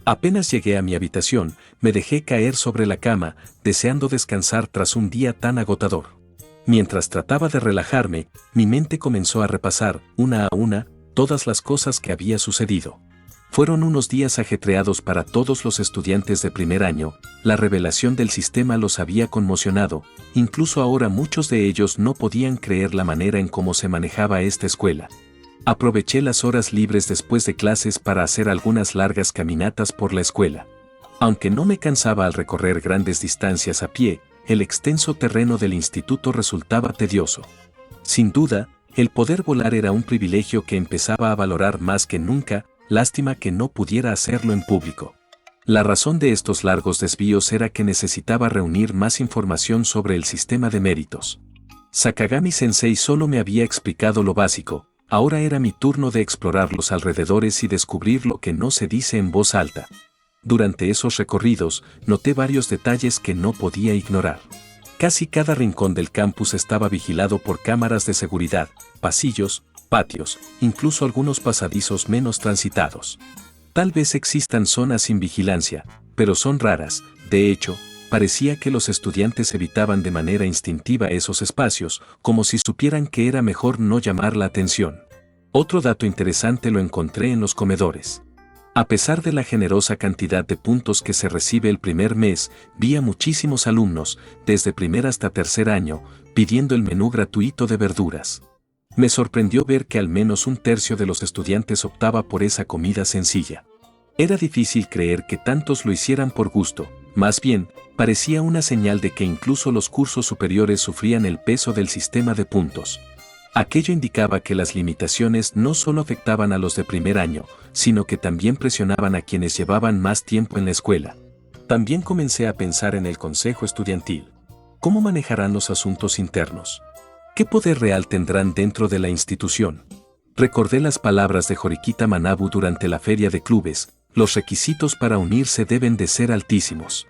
Apenas llegué a mi habitación, me dejé caer sobre la cama, deseando descansar tras un día tan agotador. Mientras trataba de relajarme, mi mente comenzó a repasar, una a una, todas las cosas que había sucedido. Fueron unos días ajetreados para todos los estudiantes de primer año, la revelación del sistema los había conmocionado, incluso ahora muchos de ellos no podían creer la manera en cómo se manejaba esta escuela. Aproveché las horas libres después de clases para hacer algunas largas caminatas por la escuela. Aunque no me cansaba al recorrer grandes distancias a pie, el extenso terreno del instituto resultaba tedioso. Sin duda, el poder volar era un privilegio que empezaba a valorar más que nunca, lástima que no pudiera hacerlo en público. La razón de estos largos desvíos era que necesitaba reunir más información sobre el sistema de méritos. Sakagami-sensei solo me había explicado lo básico, ahora era mi turno de explorar los alrededores y descubrir lo que no se dice en voz alta. Durante esos recorridos, noté varios detalles que no podía ignorar. Casi cada rincón del campus estaba vigilado por cámaras de seguridad, pasillos, patios, incluso algunos pasadizos menos transitados. Tal vez existan zonas sin vigilancia, pero son raras. De hecho, parecía que los estudiantes evitaban de manera instintiva esos espacios, como si supieran que era mejor no llamar la atención. Otro dato interesante lo encontré en los comedores. A pesar de la generosa cantidad de puntos que se recibe el primer mes, vi a muchísimos alumnos, desde primer hasta tercer año, pidiendo el menú gratuito de verduras. Me sorprendió ver que al menos un tercio de los estudiantes optaba por esa comida sencilla. Era difícil creer que tantos lo hicieran por gusto, más bien, parecía una señal de que incluso los cursos superiores sufrían el peso del sistema de puntos. Aquello indicaba que las limitaciones no solo afectaban a los de primer año, sino que también presionaban a quienes llevaban más tiempo en la escuela. También comencé a pensar en el consejo estudiantil. ¿Cómo manejarán los asuntos internos? ¿Qué poder real tendrán dentro de la institución? Recordé las palabras de Horikita Manabu durante la feria de clubes: los requisitos para unirse deben de ser altísimos.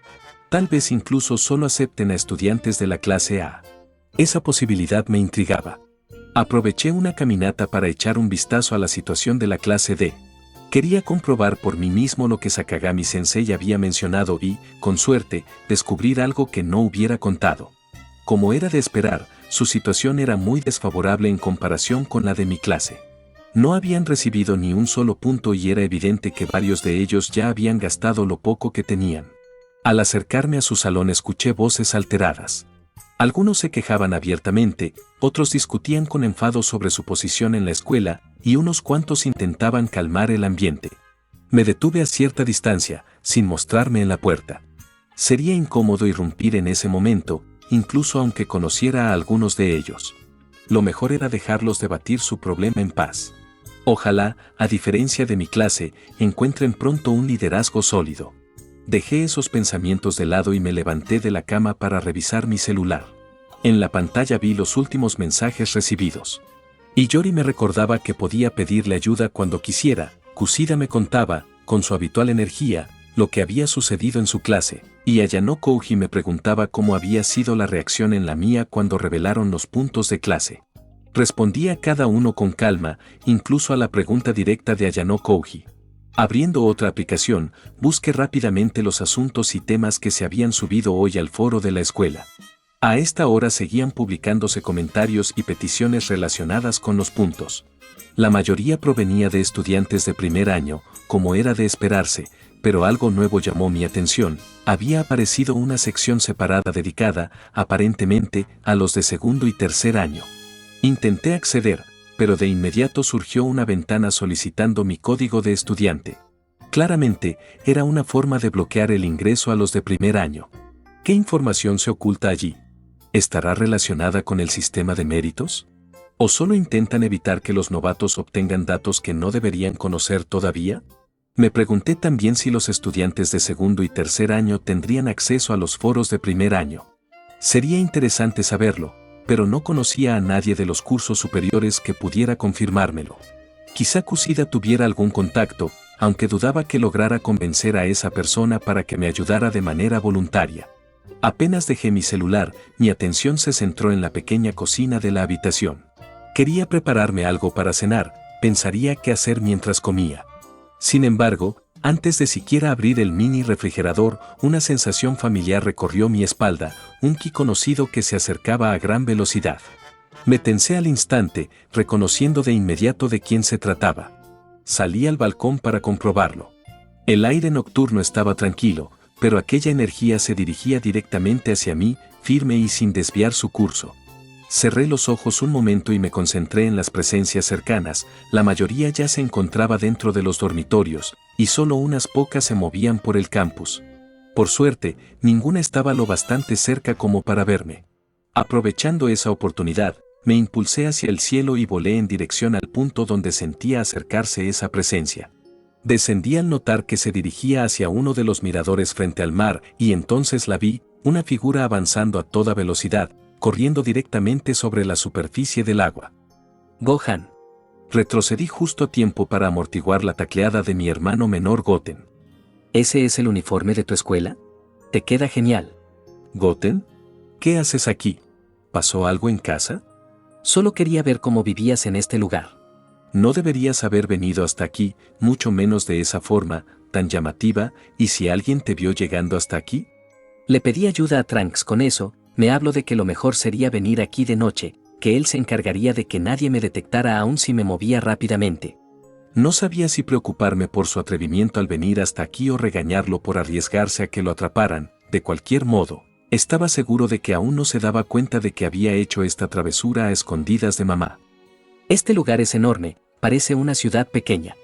Tal vez incluso solo acepten a estudiantes de la clase A. Esa posibilidad me intrigaba. Aproveché una caminata para echar un vistazo a la situación de la clase D. Quería comprobar por mí mismo lo que Sakagami-sensei había mencionado y, con suerte, descubrir algo que no hubiera contado. Como era de esperar, su situación era muy desfavorable en comparación con la de mi clase. No habían recibido ni un solo punto y era evidente que varios de ellos ya habían gastado lo poco que tenían. Al acercarme a su salón escuché voces alteradas. Algunos se quejaban abiertamente, otros discutían con enfado sobre su posición en la escuela, y unos cuantos intentaban calmar el ambiente. Me detuve a cierta distancia, sin mostrarme en la puerta. Sería incómodo irrumpir en ese momento, incluso aunque conociera a algunos de ellos. Lo mejor era dejarlos debatir su problema en paz. Ojalá, a diferencia de mi clase, encuentren pronto un liderazgo sólido. Dejé esos pensamientos de lado y me levanté de la cama para revisar mi celular. En la pantalla vi los últimos mensajes recibidos. Iyori me recordaba que podía pedirle ayuda cuando quisiera. Kusida me contaba, con su habitual energía, lo que había sucedido en su clase, y Ayano Kouji me preguntaba cómo había sido la reacción en la mía cuando revelaron los puntos de clase. Respondía cada uno con calma, incluso a la pregunta directa de Ayano Kouji. Abriendo otra aplicación, busqué rápidamente los asuntos y temas que se habían subido hoy al foro de la escuela. A esta hora seguían publicándose comentarios y peticiones relacionadas con los puntos. La mayoría provenía de estudiantes de primer año, como era de esperarse, pero algo nuevo llamó mi atención: había aparecido una sección separada dedicada, aparentemente, a los de segundo y tercer año. Intenté acceder, pero de inmediato surgió una ventana solicitando mi código de estudiante. Claramente, era una forma de bloquear el ingreso a los de primer año. ¿Qué información se oculta allí? ¿Estará relacionada con el sistema de méritos? ¿O solo intentan evitar que los novatos obtengan datos que no deberían conocer todavía? Me pregunté también si los estudiantes de segundo y tercer año tendrían acceso a los foros de primer año. Sería interesante saberlo, pero no conocía a nadie de los cursos superiores que pudiera confirmármelo. Quizá Kusida tuviera algún contacto, aunque dudaba que lograra convencer a esa persona para que me ayudara de manera voluntaria. Apenas dejé mi celular, mi atención se centró en la pequeña cocina de la habitación. Quería prepararme algo para cenar, pensaría qué hacer mientras comía. Sin embargo, Antes de siquiera abrir el mini refrigerador, una sensación familiar recorrió mi espalda, un ki conocido que se acercaba a gran velocidad. Me tensé al instante, reconociendo de inmediato de quién se trataba. Salí al balcón para comprobarlo. El aire nocturno estaba tranquilo, pero aquella energía se dirigía directamente hacia mí, firme y sin desviar su curso. Cerré los ojos un momento y me concentré en las presencias cercanas. La mayoría ya se encontraba dentro de los dormitorios, y solo unas pocas se movían por el campus. Por suerte, ninguna estaba lo bastante cerca como para verme. Aprovechando esa oportunidad, me impulsé hacia el cielo y volé en dirección al punto donde sentía acercarse esa presencia. Descendí al notar que se dirigía hacia uno de los miradores frente al mar, y entonces la vi, una figura avanzando a toda velocidad, corriendo directamente sobre la superficie del agua. Gohan. Retrocedí justo a tiempo para amortiguar la tacleada de mi hermano menor Goten. ¿Ese es el uniforme de tu escuela? Te queda genial. ¿Goten? ¿Qué haces aquí? ¿Pasó algo en casa? Solo quería ver cómo vivías en este lugar. No deberías haber venido hasta aquí, mucho menos de esa forma, tan llamativa, y si alguien te vio llegando hasta aquí. Le pedí ayuda a Trunks con eso. Me habló de que lo mejor sería venir aquí de noche, que él se encargaría de que nadie me detectara aun si me movía rápidamente. No sabía si preocuparme por su atrevimiento al venir hasta aquí o regañarlo por arriesgarse a que lo atraparan. De cualquier modo, estaba seguro de que aún no se daba cuenta de que había hecho esta travesura a escondidas de mamá. Este lugar es enorme, parece una ciudad pequeña.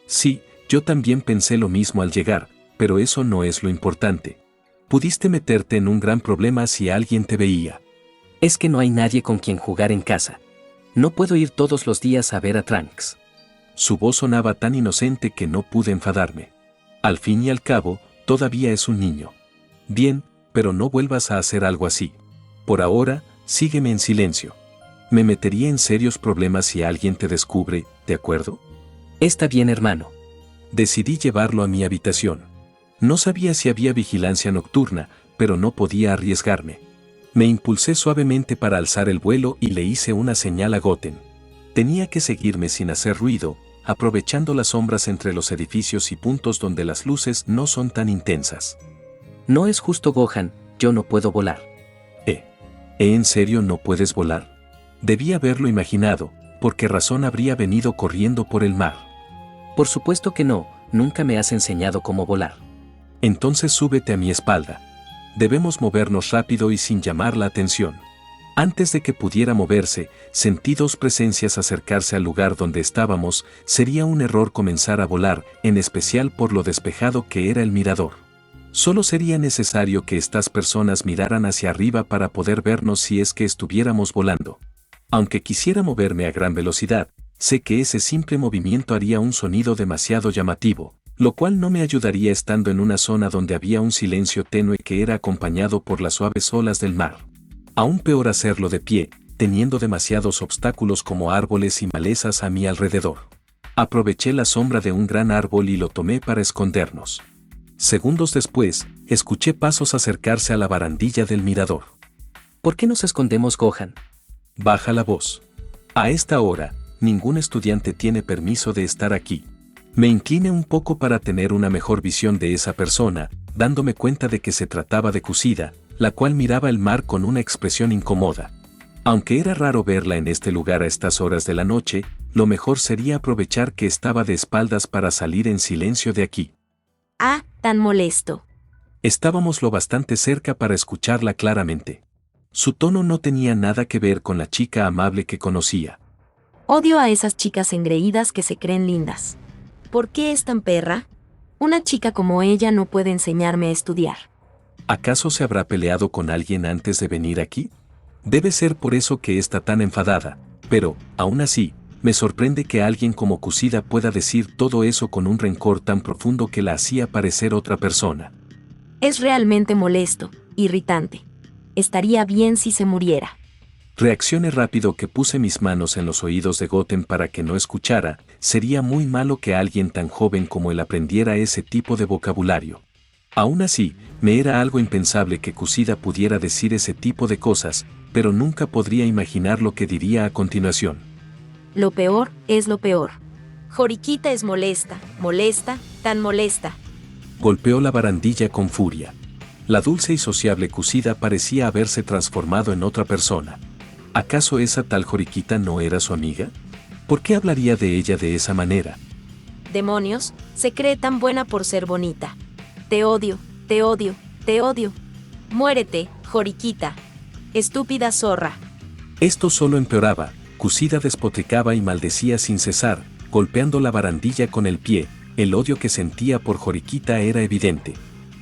Sí, yo también pensé lo mismo al llegar, pero eso no es lo importante. Pudiste meterte en un gran problema si alguien te veía. Es que no hay nadie con quien jugar en casa. No puedo ir todos los días a ver a Trunks. Su voz sonaba tan inocente que no pude enfadarme. Al fin y al cabo, todavía es un niño. Bien, pero no vuelvas a hacer algo así. Por ahora, sígueme en silencio. Me metería en serios problemas si alguien te descubre, ¿de acuerdo? Está bien, hermano. Decidí llevarlo a mi habitación. No sabía si había vigilancia nocturna, pero no podía arriesgarme. Me impulsé suavemente para alzar el vuelo y le hice una señal a Goten. Tenía que seguirme sin hacer ruido, aprovechando las sombras entre los edificios y puntos donde las luces no son tan intensas. No es justo, Gohan, yo no puedo volar. ¿En serio no puedes volar? Debí haberlo imaginado, ¿por qué razón habría venido corriendo por el mar? Por supuesto que no, nunca me has enseñado cómo volar. Entonces súbete a mi espalda. Debemos movernos rápido y sin llamar la atención. Antes de que pudiera moverse, sentí dos presencias acercarse al lugar donde estábamos. Sería un error comenzar a volar, en especial por lo despejado que era el mirador. Solo sería necesario que estas personas miraran hacia arriba para poder vernos si es que estuviéramos volando. Aunque quisiera moverme a gran velocidad, sé que ese simple movimiento haría un sonido demasiado llamativo, lo cual no me ayudaría estando en una zona donde había un silencio tenue que era acompañado por las suaves olas del mar. Aún peor hacerlo de pie, teniendo demasiados obstáculos como árboles y malezas a mi alrededor. Aproveché la sombra de un gran árbol y lo tomé para escondernos. Segundos después, escuché pasos acercarse a la barandilla del mirador. ¿Por qué nos escondemos, Gohan? Baja la voz. A esta hora, ningún estudiante tiene permiso de estar aquí. Me incliné un poco para tener una mejor visión de esa persona, dándome cuenta de que se trataba de Kusida, la cual miraba el mar con una expresión incómoda. Aunque era raro verla en este lugar a estas horas de la noche, lo mejor sería aprovechar que estaba de espaldas para salir en silencio de aquí. Ah, tan molesto. Estábamos lo bastante cerca para escucharla claramente. Su tono no tenía nada que ver con la chica amable que conocía. Odio a esas chicas engreídas que se creen lindas. ¿Por qué es tan perra? Una chica como ella no puede enseñarme a estudiar. ¿Acaso se habrá peleado con alguien antes de venir aquí? Debe ser por eso que está tan enfadada, pero, aún así, me sorprende que alguien como Kusida pueda decir todo eso con un rencor tan profundo que la hacía parecer otra persona. Es realmente molesto, irritante. Estaría bien si se muriera. Reaccioné rápido que puse mis manos en los oídos de Goten para que no escuchara. Sería muy malo que alguien tan joven como él aprendiera ese tipo de vocabulario. Aún así, me era algo impensable que Kusida pudiera decir ese tipo de cosas, pero nunca podría imaginar lo que diría a continuación. Lo peor es lo peor. Horikita es molesta, molesta, tan molesta. Golpeó la barandilla con furia. La dulce y sociable Kusida parecía haberse transformado en otra persona. ¿Acaso esa tal Horikita no era su amiga? ¿Por qué hablaría de ella de esa manera? Demonios, se cree tan buena por ser bonita. Te odio, te odio, te odio. Muérete, Horikita. Estúpida zorra. Esto solo empeoraba. Kusida despotricaba y maldecía sin cesar, golpeando la barandilla con el pie. El odio que sentía por Horikita era evidente.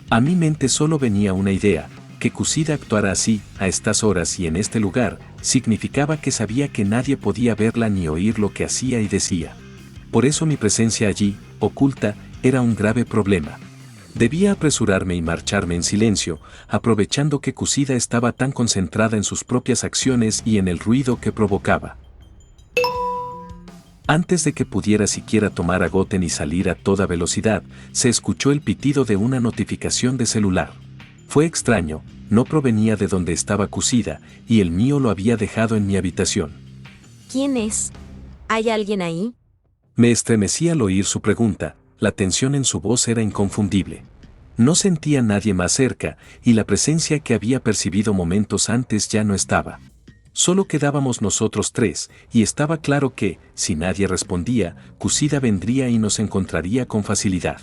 A mi mente solo venía una idea: que Kusida actuara así, a estas horas y en este lugar, significaba que sabía que nadie podía verla ni oír lo que hacía y decía. Por eso mi presencia allí, oculta, era un grave problema. Debía apresurarme y marcharme en silencio, aprovechando que Kusida estaba tan concentrada en sus propias acciones y en el ruido que provocaba. Antes de que pudiera siquiera tomar a Goten y salir a toda velocidad, se escuchó el pitido de una notificación de celular. Fue extraño, no provenía de donde estaba Kusida, y el mío lo había dejado en mi habitación. ¿Quién es? ¿Hay alguien ahí? Me estremecí al oír su pregunta, la tensión en su voz era inconfundible. No sentía a nadie más cerca, y la presencia que había percibido momentos antes ya no estaba. Solo quedábamos nosotros tres, y estaba claro que, si nadie respondía, Kusida vendría y nos encontraría con facilidad.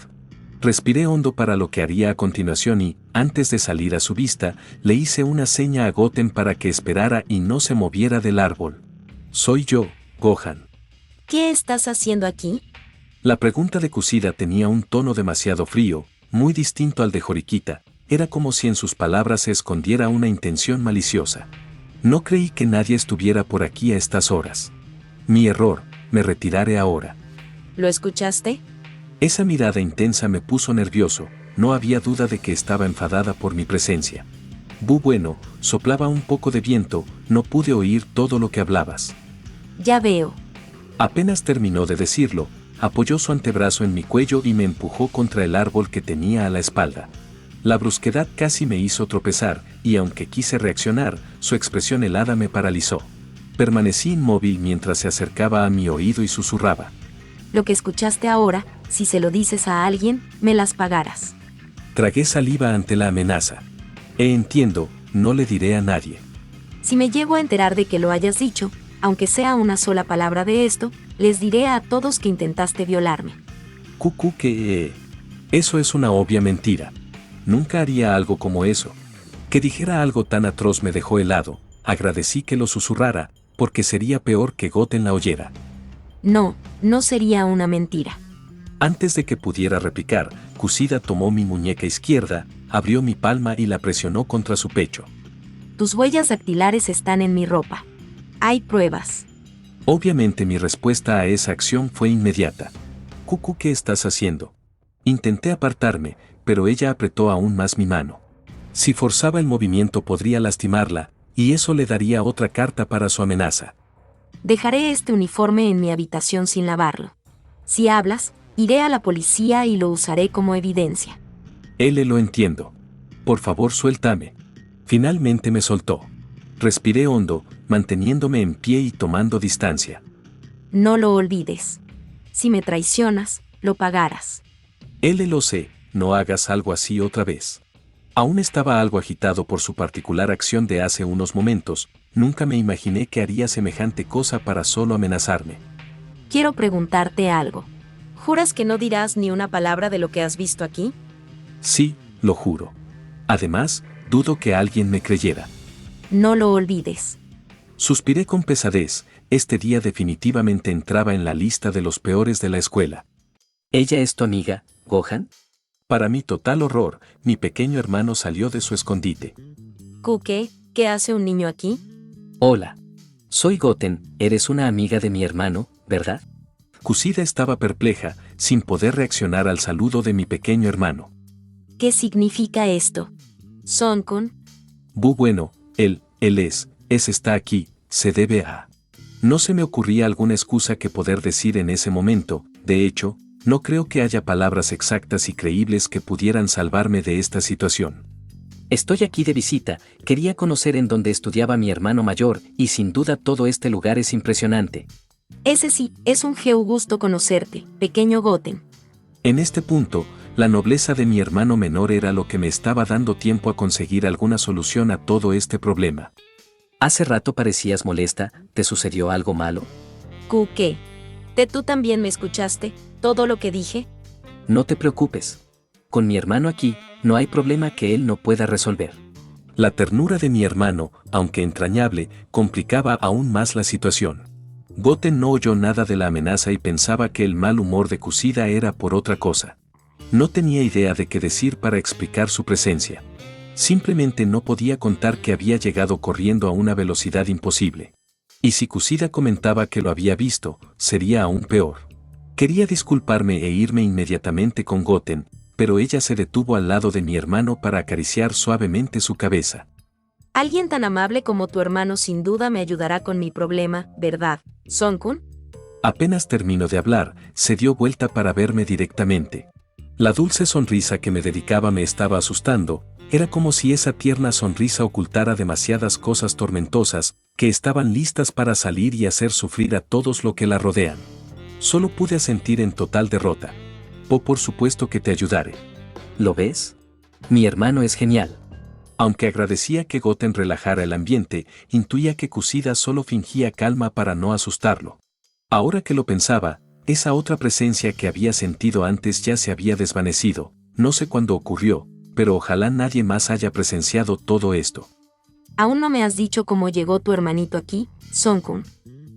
Respiré hondo para lo que haría a continuación y, antes de salir a su vista, le hice una seña a Goten para que esperara y no se moviera del árbol. Soy yo, Gohan. ¿Qué estás haciendo aquí? La pregunta de Kusida tenía un tono demasiado frío, muy distinto al de Horikita. Era como si en sus palabras se escondiera una intención maliciosa. No creí que nadie estuviera por aquí a estas horas. Mi error, me retiraré ahora. ¿Lo escuchaste? Esa mirada intensa me puso nervioso, no había duda de que estaba enfadada por mi presencia. Bueno, soplaba un poco de viento, no pude oír todo lo que hablabas. Ya veo. Apenas terminó de decirlo, apoyó su antebrazo en mi cuello y me empujó contra el árbol que tenía a la espalda. La brusquedad casi me hizo tropezar, y aunque quise reaccionar, su expresión helada me paralizó. Permanecí inmóvil mientras se acercaba a mi oído y susurraba. Lo que escuchaste ahora, si se lo dices a alguien, me las pagarás. Tragué saliva ante la amenaza. Entiendo, no le diré a nadie. Si me llego a enterar de que lo hayas dicho, aunque sea una sola palabra de esto, les diré a todos que intentaste violarme. Cucu que... Eso es una obvia mentira. Nunca haría algo como eso. Que dijera algo tan atroz me dejó helado. Agradecí que lo susurrara, porque sería peor que Goten la oyera. No, no sería una mentira. Antes de que pudiera replicar, Kusida tomó mi muñeca izquierda, abrió mi palma y la presionó contra su pecho. Tus huellas dactilares están en mi ropa. Hay pruebas. Obviamente mi respuesta a esa acción fue inmediata. Cucu, ¿qué estás haciendo? Intenté apartarme, pero ella apretó aún más mi mano. Si forzaba el movimiento podría lastimarla, y eso le daría otra carta para su amenaza. Dejaré este uniforme en mi habitación sin lavarlo. Si hablas, iré a la policía y lo usaré como evidencia. Lo entiendo. Por favor, suéltame. Finalmente me soltó. Respiré hondo, manteniéndome en pie y tomando distancia. No lo olvides. Si me traicionas, lo pagarás. Lo sé, no hagas algo así otra vez. Aún estaba algo agitado por su particular acción de hace unos momentos, nunca me imaginé que haría semejante cosa para solo amenazarme. Quiero preguntarte algo. ¿Juras que no dirás ni una palabra de lo que has visto aquí? Sí, lo juro. Además, dudo que alguien me creyera. No lo olvides. Suspiré con pesadez, este día definitivamente entraba en la lista de los peores de la escuela. ¿Ella es tu amiga, Gohan? Para mi total horror, mi pequeño hermano salió de su escondite. Kuke, ¿qué hace un niño aquí? Hola. Soy Goten, eres una amiga de mi hermano, ¿verdad? Kusida estaba perpleja, sin poder reaccionar al saludo de mi pequeño hermano. ¿Qué significa esto? Son-kun. Bueno, él está aquí, se debe a... No se me ocurría alguna excusa que poder decir en ese momento, de hecho, no creo que haya palabras exactas y creíbles que pudieran salvarme de esta situación. Estoy aquí de visita, quería conocer en dónde estudiaba mi hermano mayor y sin duda todo este lugar es impresionante. Ese sí, es un gusto conocerte, pequeño Goten. En este punto, la nobleza de mi hermano menor era lo que me estaba dando tiempo a conseguir alguna solución a todo este problema. Hace rato parecías molesta, ¿te sucedió algo malo? ¿Qué? ¿Tú también me escuchaste, todo lo que dije? No te preocupes. Con mi hermano aquí, no hay problema que él no pueda resolver. La ternura de mi hermano, aunque entrañable, complicaba aún más la situación. Goten no oyó nada de la amenaza y pensaba que el mal humor de Kushida era por otra cosa. No tenía idea de qué decir para explicar su presencia. Simplemente no podía contar que había llegado corriendo a una velocidad imposible. Y si Kushida comentaba que lo había visto, sería aún peor. Quería disculparme e irme inmediatamente con Goten, pero ella se detuvo al lado de mi hermano para acariciar suavemente su cabeza. Alguien tan amable como tu hermano sin duda me ayudará con mi problema, ¿verdad, Son-kun? Apenas terminó de hablar, se dio vuelta para verme directamente. La dulce sonrisa que me dedicaba me estaba asustando, era como si esa tierna sonrisa ocultara demasiadas cosas tormentosas, que estaban listas para salir y hacer sufrir a todos lo que la rodean. Solo pude sentir en total derrota. Por supuesto que te ayudaré. ¿Lo ves? Mi hermano es genial. Aunque agradecía que Goten relajara el ambiente, intuía que Kushida solo fingía calma para no asustarlo. Ahora que lo pensaba, esa otra presencia que había sentido antes ya se había desvanecido, no sé cuándo ocurrió, pero ojalá nadie más haya presenciado todo esto. Aún no me has dicho cómo llegó tu hermanito aquí, Son-kun.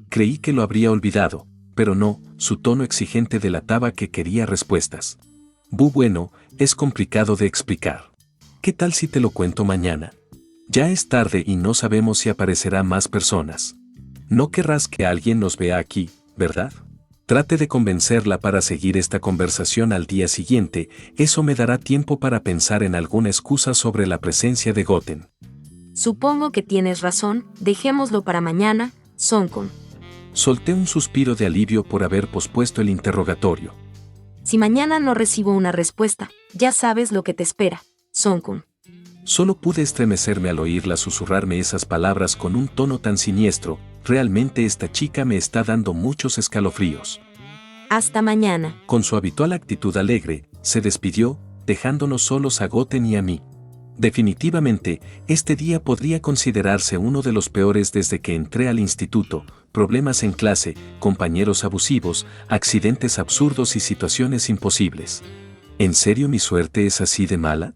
Creí que lo habría olvidado, pero no, su tono exigente delataba que quería respuestas. Bueno, es complicado de explicar. ¿Qué tal si te lo cuento mañana? Ya es tarde y no sabemos si aparecerán más personas. No querrás que alguien nos vea aquí, ¿verdad? Trate de convencerla para seguir esta conversación al día siguiente, eso me dará tiempo para pensar en alguna excusa sobre la presencia de Goten. Supongo que tienes razón, dejémoslo para mañana, Son-kun. Solté un suspiro de alivio por haber pospuesto el interrogatorio. Si mañana no recibo una respuesta, ya sabes lo que te espera, Son-kun. Solo pude estremecerme al oírla susurrarme esas palabras con un tono tan siniestro. Realmente esta chica me está dando muchos escalofríos. Hasta mañana. Con su habitual actitud alegre, se despidió, dejándonos solos a Goten y a mí. Definitivamente, este día podría considerarse uno de los peores desde que entré al instituto, problemas en clase, compañeros abusivos, accidentes absurdos y situaciones imposibles. ¿En serio mi suerte es así de mala?